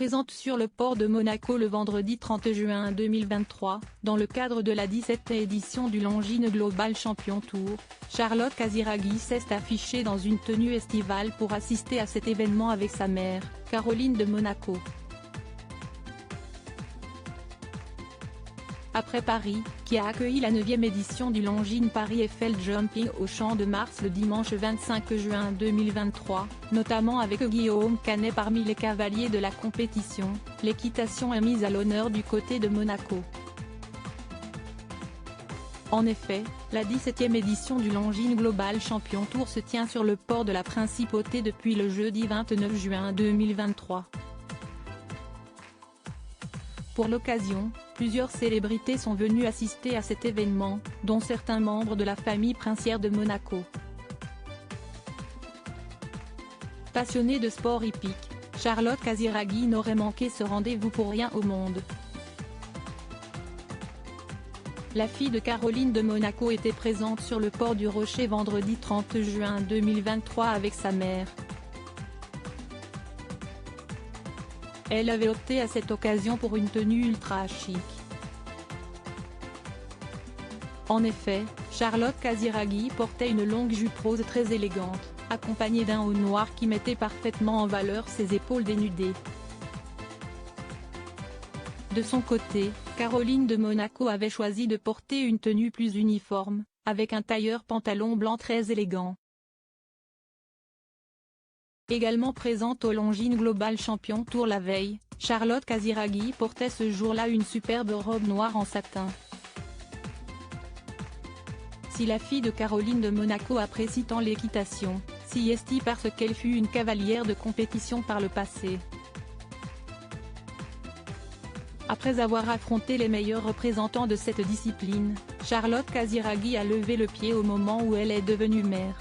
présente sur le port de Monaco le vendredi 30 juin 2023, dans le cadre de la 17e édition du Longines Global Champion Tour. Charlotte Casiraghi s'est affichée dans une tenue estivale pour assister à cet événement avec sa mère, Caroline de Monaco. Après Paris, qui a accueilli la 9e édition du Longines Paris Eiffel Jumping au Champ de Mars le dimanche 25 juin 2023, notamment avec Guillaume Canet parmi les cavaliers de la compétition, l'équitation est mise à l'honneur du côté de Monaco. En effet, la 17e édition du Longines Global Champion Tour se tient sur le port de la Principauté depuis le jeudi 29 juin 2023. Pour l'occasion, plusieurs célébrités sont venues assister à cet événement, dont certains membres de la famille princière de Monaco. Passionnée de sport hippique, Charlotte Casiraghi n'aurait manqué ce rendez-vous pour rien au monde. La fille de Caroline de Monaco était présente sur le port du Rocher vendredi 30 juin 2023 avec sa mère. Elle avait opté à cette occasion pour une tenue ultra chic. En effet, Charlotte Casiraghi portait une longue jupe rose très élégante, accompagnée d'un haut noir qui mettait parfaitement en valeur ses épaules dénudées. De son côté, Caroline de Monaco avait choisi de porter une tenue plus uniforme, avec un tailleur pantalon blanc très élégant. Également présente au Longines Global Champion Tour la veille, Charlotte Casiraghi portait ce jour-là une superbe robe noire en satin. Si la fille de Caroline de Monaco apprécie tant l'équitation, s'y est-il parce qu'elle fut une cavalière de compétition par le passé. Après avoir affronté les meilleurs représentants de cette discipline, Charlotte Casiraghi a levé le pied au moment où elle est devenue mère.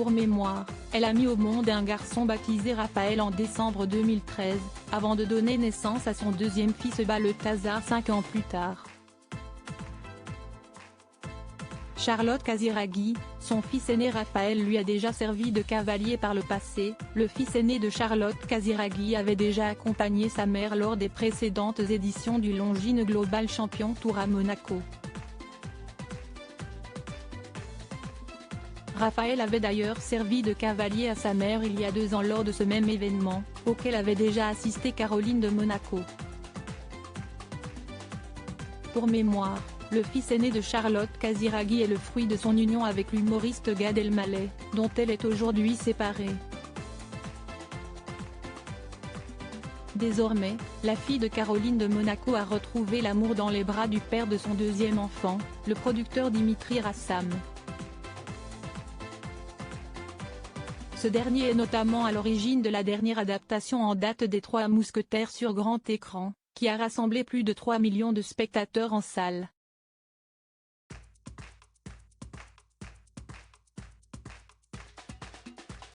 Pour mémoire, elle a mis au monde un garçon baptisé Raphaël en décembre 2013, avant de donner naissance à son deuxième fils Balthazar 5 ans plus tard. Charlotte Casiraghi, son fils aîné Raphaël lui a déjà servi de cavalier par le passé. Le fils aîné de Charlotte Casiraghi avait déjà accompagné sa mère lors des précédentes éditions du Longines Global Champion Tour à Monaco. Raphaël avait d'ailleurs servi de cavalier à sa mère il y a 2 ans lors de ce même événement, auquel avait déjà assisté Caroline de Monaco. Pour mémoire, le fils aîné de Charlotte Casiraghi est le fruit de son union avec l'humoriste Gad Elmaleh, dont elle est aujourd'hui séparée. Désormais, la fille de Caroline de Monaco a retrouvé l'amour dans les bras du père de son deuxième enfant, le producteur Dimitri Rassam. Ce dernier est notamment à l'origine de la dernière adaptation en date des Trois Mousquetaires sur grand écran, qui a rassemblé plus de 3 millions de spectateurs en salle.